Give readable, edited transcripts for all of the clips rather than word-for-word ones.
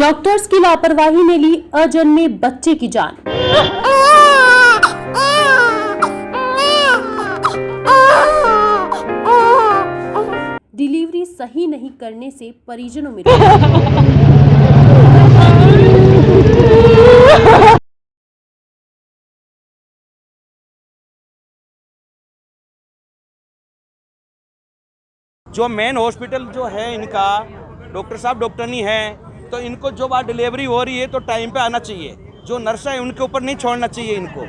Doctors की लापरवाही ने ली अजन्मे बच्चे की जान। डिलीवरी सही नहीं करने से परिजनों में जो मेन हॉस्पिटल जो है इनका डॉक्टर साहब डॉक्टरनी है, तो इनको जो बात डिलीवरी हो रही है तो टाइम पे आना चाहिए। जो नर्स है उनके ऊपर नहीं छोड़ना चाहिए इनको,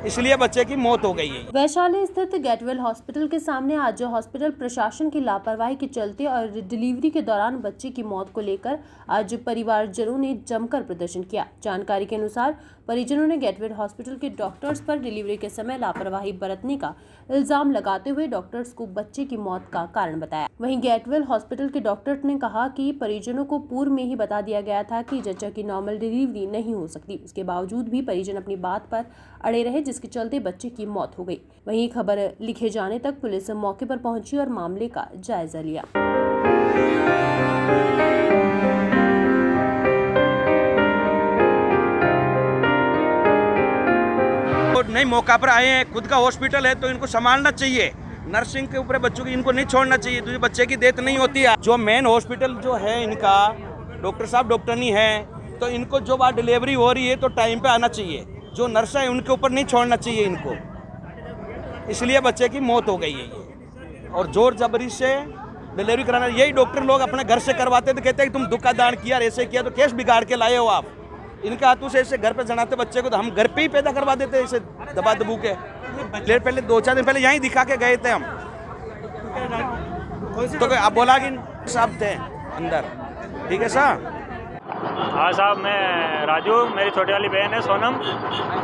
इसलिए बच्चे की मौत हो गई है। वैशाली स्थित गेटवेल हॉस्पिटल के सामने आज हॉस्पिटल प्रशासन की लापरवाही के चलते और डिलीवरी के दौरान बच्चे की मौत को लेकर आज परिवारजनों ने जमकर प्रदर्शन किया। जानकारी के अनुसार परिजनों ने गेटवेल हॉस्पिटल के डॉक्टर्स पर डिलीवरी के समय लापरवाही बरतने का इल्जाम लगाते हुए डॉक्टर्स को बच्चे की मौत का कारण बताया। वहीं गेटवेल हॉस्पिटल के डॉक्टर ने कहा कि परिजनों को पूर्व में ही बता दिया गया था कि जच्चा की नॉर्मल डिलीवरी नहीं हो सकती। उसके बावजूद भी परिजन अपनी बात पर अड़े रहे, जिसके चलते बच्चे की मौत हो गई। वहीं खबर लिखे जाने तक पुलिस मौके पर पहुंची और मामले का जायजा लिया। नहीं, मौका पर आए हैं, खुद का हॉस्पिटल है तो इनको संभालना चाहिए। नर्सिंग के ऊपर बच्चों की इनको नहीं छोड़ना चाहिए, तो बच्चे की डेथ नहीं होती है। जो मेन हॉस्पिटल जो है इनका डॉक्टर साहब डॉक्टरनी है, तो इनको जो बात डिलीवरी हो रही है तो टाइम पे आना चाहिए। जो नर्स है उनके ऊपर नहीं छोड़ना चाहिए इनको, इसलिए बच्चे की मौत हो गई है ये। और जोर जबरी से डिलीवरी कराना, यही डॉक्टर लोग अपने घर से करवाते तो कहते हैं कि तुम दुखा दान किया, ऐसे किया, तो केस बिगाड़ के लाए हो आप। इनके हाथों से ऐसे घर पे जनाते बच्चे को, तो हम घर पे ही पैदा करवा देते ऐसे दबा दबू के। पहले 2-4 दिन पहले यहीं दिखा के गए थे हम, तो आप बोला कि साहब थे अंदर। ठीक है साहब। हाँ साहब, मैं राजू, मेरी छोटी वाली बहन है सोनम,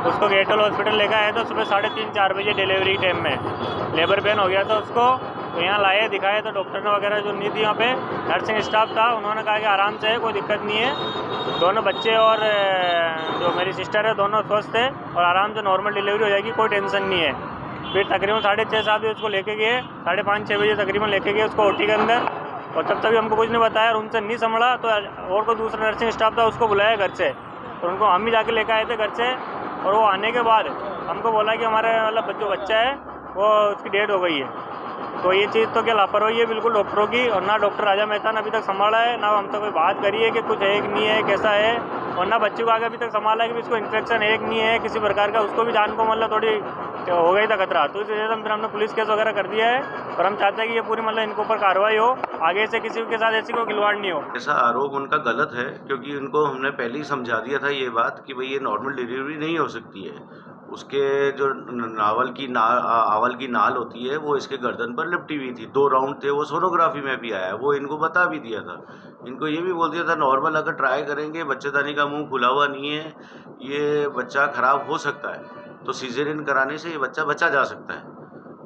उसको गेटवेल हॉस्पिटल लेकर आया था सुबह 3:30-4 बजे डिलीवरी टाइम में। लेबर पेन हो गया था उसको, तो यहाँ लाए दिखाए तो डॉक्टर ने वगैरह जो नहीं थी, यहाँ पे नर्सिंग स्टाफ था, उन्होंने कहा कि आराम से है, कोई दिक्कत नहीं है। दोनों बच्चे और जो मेरी सिस्टर है दोनों स्वस्थ है और आराम से नॉर्मल डिलीवरी हो जाएगी, कोई टेंशन नहीं है। फिर तकरीबन 6:30-7 बजे उसको लेके गए, 5:30-6 बजे तकरीबन लेके गए उसको ओटी के अंदर, और जब तक हमको कुछ नहीं बताया और उनसे नहीं संभला तो और कोई दूसरा नर्सिंग स्टाफ था उसको बुलाया घर से, और उनको हम ही जाके लेकर आए थे घर से। और वो आने के बाद हमको बोला कि हमारे मतलब जो बच्चा है वो उसकी डेथ हो गई है। तो ये चीज़ तो क्या लापरवाही है बिल्कुल डॉक्टरों की, और ना डॉक्टर राजा मेहता ने अभी तक संभाला है, ना हमसे कोई बात करी है कि कुछ है कि नहीं है, कैसा है, और ना बच्चे को आगे अभी तक संभाला है कि इसको इन्फेक्शन है कि नहीं है किसी प्रकार का। उसको भी जान को मतलब थोड़ी हो गई था खतरा, तो इस वजह से फिर हमने पुलिस केस वगैरह कर दिया है। और हम चाहते हैं कि ये पूरी मतलब इनके ऊपर कार्रवाई हो, आगे से किसी के साथ ऐसी कोई खिलवाड़ नहीं हो। ऐसा आरोप उनका गलत है, क्योंकि उनको हमने पहले ही समझा दिया था ये बात कि भाई ये नॉर्मल डिलीवरी नहीं हो सकती है। उसके जो आवल की नाल होती है वो इसके गर्दन पर लिपटी हुई थी, 2 राउंड थे, वो सोनोग्राफी में भी आया, वो इनको बता भी दिया था। इनको ये भी बोल दिया था नॉर्मल अगर ट्राई करेंगे, बच्चेदानी का मुंह खुला हुआ नहीं है, ये बच्चा खराब हो सकता है, तो सीजरियन कराने से ये बच्चा बचा जा सकता है।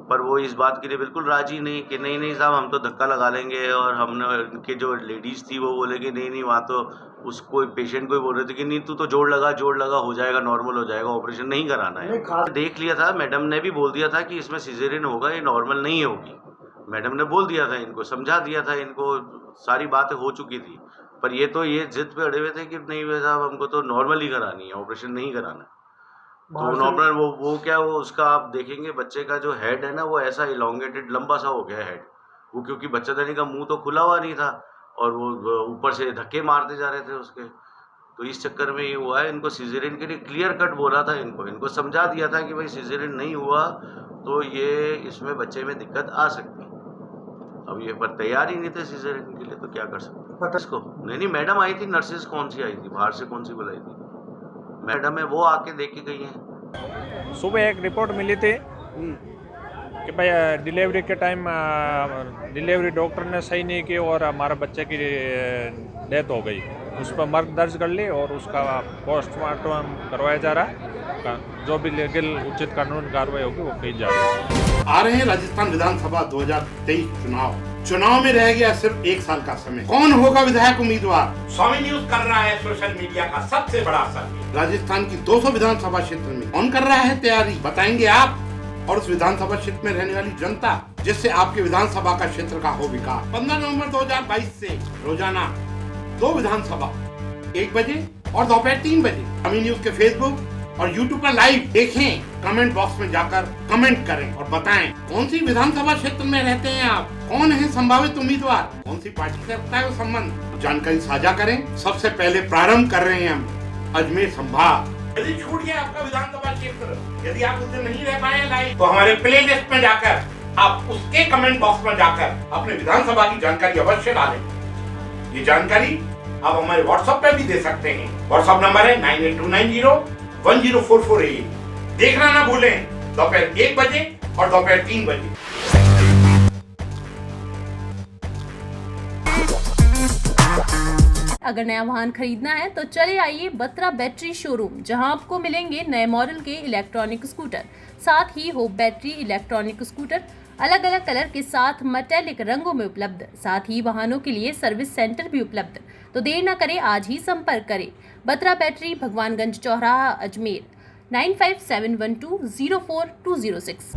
पर वो इस बात के लिए बिल्कुल राजी नहीं कि नहीं साहब हम तो धक्का लगा लेंगे। और हमने उनके जो लेडीज़ थी वो बोले कि नहीं वहाँ तो उसको पेशेंट को ही बोल रहे थे कि नहीं तू तो जोड़ लगा हो जाएगा, नॉर्मल हो जाएगा, ऑपरेशन नहीं कराना है। देख लिया था, मैडम ने भी बोल दिया था कि इसमें सीजरियन होगा, ये नॉर्मल नहीं होगी। मैडम ने बोल दिया था इनको, समझा दिया था इनको, सारी बातें हो चुकी थी। पर ये जिद पे अड़े हुए थे कि नहीं साहब हमको तो नॉर्मल ही करानी है, ऑपरेशन नहीं कराना है। तो नॉर्मल वो क्या, वो उसका आप देखेंगे बच्चे का जो हेड है ना वो ऐसा इलोंगेटेड लंबा सा हो गया हेड, वो क्योंकि बच्चेदानी का मुंह तो खुला हुआ नहीं था और वो ऊपर से धक्के मारते जा रहे थे उसके, तो इस चक्कर में ये हुआ है। इनको सीजरियन के लिए क्लियर कट बोला था, इनको समझा दिया था कि भाई सीजरियन नहीं हुआ तो ये इसमें बच्चे में दिक्कत आ सकती है। अब ये पर तैयार ही नहीं थे सीजरियन के लिए, तो क्या कर सकते इसको। नहीं मैडम आई थी, नर्सेज कौन सी आई थी, बाहर से कौन सी बुलाई थी मैडम है, वो आके देख के गई हैं। सुबह एक रिपोर्ट मिली थी कि भाई डिलीवरी के टाइम डिलीवरी डॉक्टर ने सही नहीं की और हमारा बच्चे की डेथ हो गई। उस पर मर्ग दर्ज कर ली और उसका पोस्टमार्टम करवाया जा रहा है। जो भी लीगल उचित कानून कार्रवाई होगी वो की जा रही है। आ रहे हैं राजस्थान विधानसभा 2023 चुनाव में रह गया सिर्फ 1 साल का समय। कौन होगा विधायक उम्मीदवार? स्वामी न्यूज कर रहा है सोशल मीडिया का सबसे बड़ा सर्वे। राजस्थान की 200 विधानसभा क्षेत्र में कौन कर रहा है तैयारी, बताएंगे आप और उस विधानसभा क्षेत्र में रहने वाली जनता, जिससे आपके विधानसभा का क्षेत्र का हो विकास। 15 नवंबर 2022 से रोजाना 2 विधानसभा 1 बजे और दोपहर 3 बजे। अमी न्यूज के फेसबुक और यूट्यूब पर लाइव देखें, कमेंट बॉक्स में जाकर कमेंट करें और बताएं कौन सी विधानसभा क्षेत्र में रहते हैं आप, कौन है संभावित उम्मीदवार, कौन सी पार्टी से रखता है वो संबंध, जानकारी साझा करें। सबसे पहले प्रारंभ कर रहे हैं हम अजमेर संभाग। यदि छूट गया आपका विधानसभा क्षेत्र, यदि आप उससे नहीं रह पाए लाइव, तो हमारे प्ले लिस्ट में जाकर आप उसके कमेंट बॉक्स में जाकर अपने विधानसभा की जानकारी अवश्य डालें। ये जानकारी आप हमारे व्हाट्सएप पे भी दे सकते हैं। व्हाट्सएप नंबर है 9829010448। देखना ना भूलें, दोपहर 1 बजे और दोपहर 3 बजे। अगर नया वाहन खरीदना है तो चले आइए बत्रा बैटरी शोरूम, जहां आपको मिलेंगे नए मॉडल के इलेक्ट्रॉनिक स्कूटर, साथ ही हो बैटरी इलेक्ट्रॉनिक स्कूटर अलग अलग कलर के साथ मेटेलिक रंगों में उपलब्ध। साथ ही वाहनों के लिए सर्विस सेंटर भी उपलब्ध। तो देर न करें, आज ही संपर्क करें। बत्रा बैटरी, भगवानगंज चौराहा, अजमेर 9571204206।